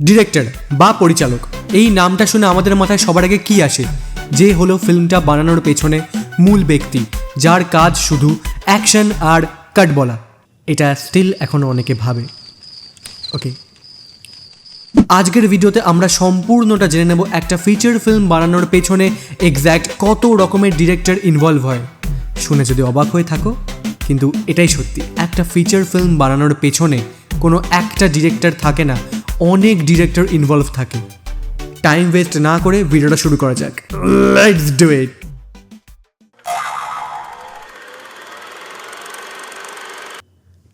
Director বা পরিচালক, এই নামটা শুনে আমাদের মাথায় সবার আগে কি আসে? যে হলো ফিল্মটা বানানোর পেছনে মূল ব্যক্তি, যার কাজ শুধু অ্যাকশন আর কাট বলা। এটা স্টিল এখনও অনেকে ভাবে। ওকে, আজকের ভিডিওতে আমরা সম্পূর্ণটা জেনে নেব একটা ফিচার ফিল্ম বানানোর পেছনে এক্স্যাক্ট কত রকমের ডিরেক্টর ইনভলভ হয়। শুনে যদি অবাক হয়ে থাকো, কিন্তু এটাই সত্যি, একটা ফিচার ফিল্ম বানানোর পেছনে কোনো একটা ডিরেক্টর থাকে না, অনেক ডিরেক্টর ইনভলভ থাকে। টাইম ওয়েস্ট না করে ভিডিওটা শুরু করা যাক। Let's do it.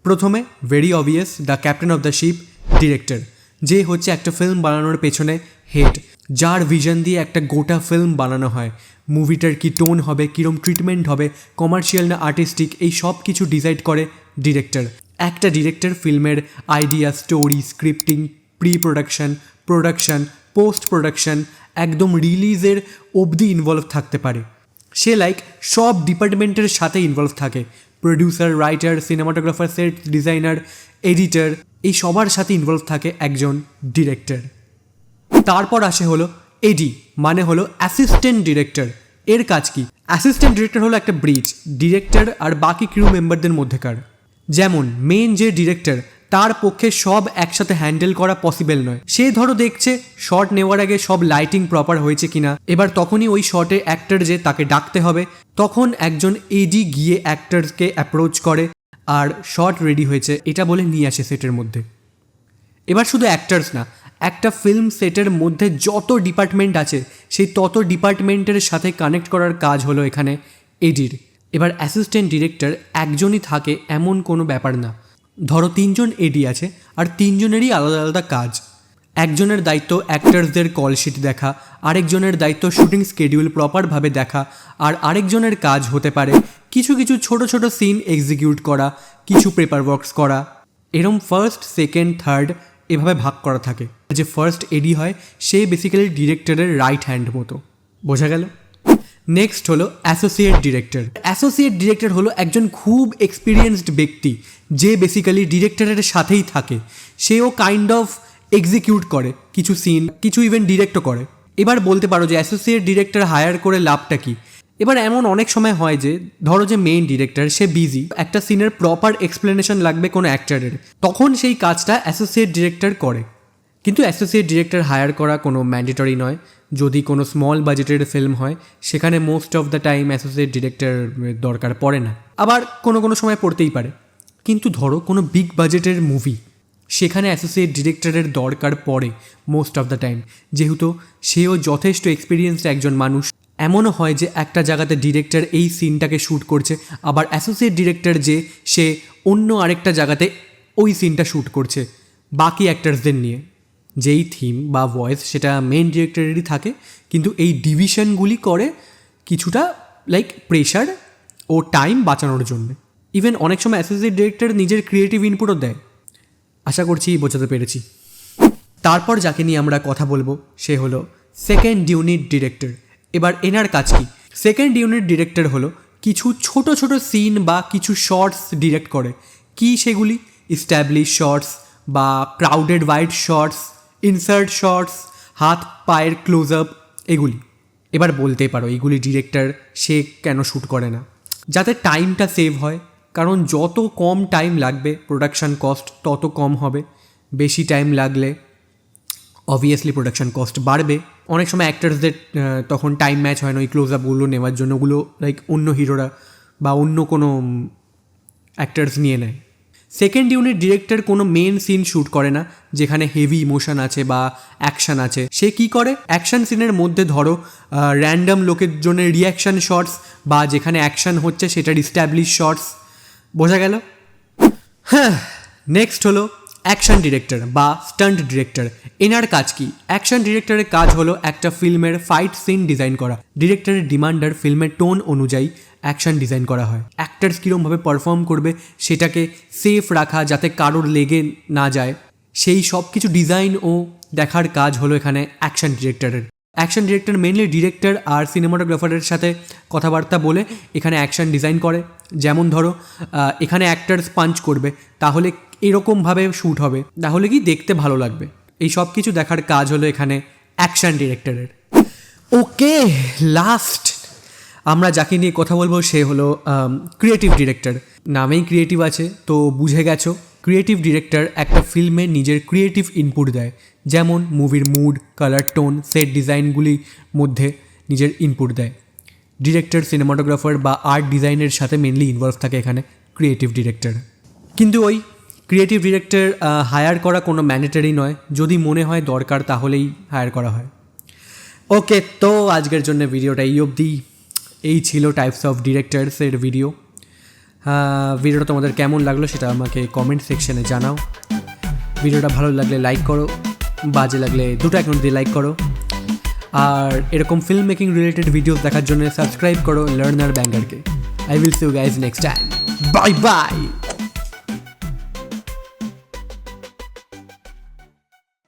প্রথমে very obvious, the captain of the ship, director, যে হচ্ছে একটা ফিল্ম বানানোর পেছনে হেড, যার ভিশন দিয়ে একটা গোটা ফিল্ম বানানো হয়। মুভিটার কি টোন হবে, কীরকম ট্রিটমেন্ট হবে, কমার্শিয়াল না আর্টিস্টিক, এই সব কিছু ডিসাইড করে ডিরেক্টর। একটা ডিরেক্টর ফিল্মের idea, story, scripting, pre production, production, post production, একদম রিলিজের অবধি ইনভলভ থাকতে পারে। সে লাইক সব ডিপার্টমেন্টের সাথে ইনভলভ থাকে। Producer, writer, cinematographer, set designer, editor, এই সবার সাথে ইনভলভ থাকে একজন ডিরেক্টর। তারপর আসে হলো এডি, মানে হলো অ্যাসিস্ট্যান্ট ডিরেক্টর। এর কাজ কি? অ্যাসিস্ট্যান্ট ডিরেক্টর হলো একটা ব্রিজ ডিরেক্টর আর বাকি ক্রু মেম্বারদের মধ্যেকার। যেমন মেন যে ডিরেক্টর, তার পক্ষে সব একসাথে হ্যান্ডেল করা পসিবল নয়। সে ধরো দেখছে শট নেওয়ার আগে সব লাইটিং প্রপার হয়েছে কিনা, এবার তখনই ওই শটে অ্যাক্টর যে তাকে ডাকতে হবে, তখন একজন এডি গিয়ে অ্যাক্টরকে অ্যাপ্রোচ করে আর শট রেডি হয়েছে এটা বলে নিয়ে আসে সেটের মধ্যে। এবার শুধু অ্যাক্টার্স না, একটা ফিল্ম সেটের মধ্যে যত ডিপার্টমেন্ট আছে সেই তত ডিপার্টমেন্টের সাথে কানেক্ট করার কাজ হলো এখানে এডির। এবার অ্যাসিস্ট্যান্ট ডিরেক্টর একজনই থাকে এমন কোনো ব্যাপার না। ধরো 3জন এডি আছে আর 3জনেরই আলাদা আলাদা কাজ। একজনের দায়িত্ব অ্যাক্টার্সদের কলশিট দেখা, আরেকজনের দায়িত্ব শুটিং স্কেডিউল প্রপারভাবে দেখা, আর আরেকজনের কাজ হতে পারে কিছু কিছু ছোট ছোট সিন এক্সিকিউট করা, কিছু পেপার ওয়ার্কস করা। এরম ফার্স্ট, সেকেন্ড, থার্ড এভাবে ভাগ করা থাকে। যে ফার্স্ট এডি হয় সে বেসিক্যালি ডিরেক্টরের রাইট হ্যান্ড মতো। বোঝা গেল? নেক্সট হলো অ্যাসোসিয়েট ডিরেক্টর। অ্যাসোসিয়েট ডিরেক্টর হলো একজন খুব এক্সপিরিয়েন্সড ব্যক্তি যে বেসিক্যালি ডিরেক্টরের সাথেই থাকে। সেও কাইন্ড অফ এক্সিকিউট করে কিছু সিন, কিছু ইভেন্ট ডিরেক্টও করে। এবার বলতে পারো যে অ্যাসোসিয়েট ডিরেক্টর হায়ার করে লাভটা কি? এবার এমন অনেক সময় হয় যে ধরো যে মেইন ডিরেক্টর সে বিজি, একটা সিনের প্রপার এক্সপ্লেনেশন লাগবে কোনো অ্যাক্টরের, তখন সেই কাজটা অ্যাসোসিয়েট ডিরেক্টর করে। কিন্তু অ্যাসোসিয়েট ডিরেক্টর হায়ার করা কোনো ম্যান্ডেটরি নয়। যদি কোনো স্মল বাজেটের ফিল্ম হয় সেখানে most of the time associate director দরকার পড়ে না, আবার কোনো কোনো সময় পড়তেই পারে। কিন্তু ধরো কোনো বিগ বাজেটের মুভি, সেখানে অ্যাসোসিয়েট ডিরেক্টরের দরকার পড়ে মোস্ট অফ দ্য টাইম, যেহেতু সেও যথেষ্ট এক্সপিরিয়েন্সড একজন মানুষ। এমনও হয় যে একটা জায়গাতে ডিরেক্টর এই সিনটাকে শ্যুট করছে, আবার অ্যাসোসিয়েট ডিরেক্টর যে সে অন্য আরেকটা জায়গাতে ওই সিনটা শ্যুট করছে বাকি অ্যাক্টার্সদের নিয়ে। যেই থিম বা ভয়েস সেটা মেন ডিরেক্টরেরই থাকে, কিন্তু এই ডিভিশনগুলি করে কিছুটা লাইক প্রেশার ও টাইম বাঁচানোর জন্য। ইভেন অনেক সময় অ্যাসোসিয়েট ডিরেক্টর নিজের ক্রিয়েটিভ ইনপুটও দেয়। আশা করছি বোঝাতে পেরেছি। তারপর যাকে নিয়ে আমরা কথা বলবো সে হলো সেকেন্ড ইউনিট ডিরেক্টর। এবার এনার কাজ কি? সেকেন্ড ইউনিট ডিরেক্টর হলো কিছু ছোট ছোট সিন বা কিছু শর্টস ডিরেক্ট করে। কি সেগুলি? ইস্টাবলিশ শর্টস বা crowded wide shots, insert shots, হাত পায়ের ক্লোজ আপ, এগুলি। এবার বলতেই পারো এইগুলি ডিরেক্টর সে কেন শ্যুট করে না? যাতে টাইমটা সেভ হয়, কারণ যত কম টাইম লাগবে প্রোডাকশান কস্ট তত কম হবে। বেশি টাইম লাগলে অবভিয়াসলি প্রোডাকশান কস্ট বাড়বে। অনেক সময় অ্যাক্টার্সদের তখন টাইম ম্যাচ হয় না ওই ক্লোজ আপগুলো নেওয়ার জন্য, ওগুলো লাইক অন্য হিরোরা বা অন্য কোনো অ্যাক্টার্স নিয়ে নেয়। সেকেন্ড ইউনিট ডিরেক্টর কোনো মেন সিন শ্যুট করে না যেখানে হেভি ইমোশন আছে বা অ্যাকশান আছে। সে কি করে? অ্যাকশান সিনের মধ্যে ধরো র্যান্ডম লোকের জন্য রিয়াকশান শর্টস বা যেখানে অ্যাকশান হচ্ছে সেটার ইস্টাবলিশ শর্টস। বোঝা গেল? হ্যাঁ। নেক্সট হলো অ্যাকশন ডিরেক্টর বা স্টান্ট ডিরেক্টর। এনার কাজ কি? অ্যাকশন ডিরেক্টরের কাজ হলো একটা ফিল্মের ফাইট সিন ডিজাইন করা। ডিরেক্টরের ডিমান্ডার ফিল্মের টোন অনুযায়ী অ্যাকশন ডিজাইন করা হয়। অ্যাক্টার্স কীরকমভাবে পারফর্ম করবে সেটাকে সেফ রাখা যাতে কারোর লেগে না যায়, সেই সব কিছু ডিজাইন ও দেখার কাজ হলো এখানে অ্যাকশন ডিরেক্টরের। অ্যাকশন ডিরেক্টর মেনলি ডিরেক্টর আর সিনেমাটোগ্রাফারের সাথে কথাবার্তা বলে এখানে অ্যাকশন ডিজাইন করে। যেমন ধরো এখানে অ্যাক্টার্স পাঞ্চ করবে, তাহলে এরকমভাবে শ্যুট হবে, তাহলে কি দেখতে ভালো লাগবে। এই সব কিছু দেখার কাজ হলো এখানে অ্যাকশন ডিরেক্টরের। ওকে, লাস্ট আমরা যাকে নিয়ে কথা বলবো সে হলো ক্রিয়েটিভ ডিরেক্টর। নামেই ক্রিয়েটিভ আছে তো বুঝে গেছো, ক্রিয়েটিভ ডিরেক্টর একটা ফিল্মে নিজের ক্রিয়েটিভ ইনপুট দেয়, যেমন মুভির মুড, কালার টোন, সেট ডিজাইনগুলির মধ্যে নিজের ইনপুট দেয়। ডিরেক্টর, সিনেমাটোগ্রাফার বা আর্ট ডিজাইনের সাথে মেনলি ইনভলভ থাকে এখানে ক্রিয়েটিভ ডিরেক্টর। কিন্তু ওই ক্রিয়েটিভ ডিরেক্টর হায়ার করা কোনো ম্যান্ডেটারি নয়, যদি মনে হয় দরকার তাহলেই হায়ার করা হয়। ওকে, তো আজকের জন্য ভিডিওটা এই অবধি। এই ছিল টাইপস অফ ডিরেক্টরসের ভিডিও। ভিডিওটা তোমাদের কেমন লাগলো সেটা আমাকে কমেন্ট সেকশনে জানাও। ভিডিওটা ভালো লাগলে লাইক করো, বাজে লাগলে দুটো অ্যাকাউন্ট দিয়ে লাইক করো। আর এরকম ফিল্ম মেকিং রিলেটেড ভিডিও দেখার জন্য সাবস্ক্রাইব করো লার্নার ব্যাঙ্গারকে। I will see you guys next time. Bye by.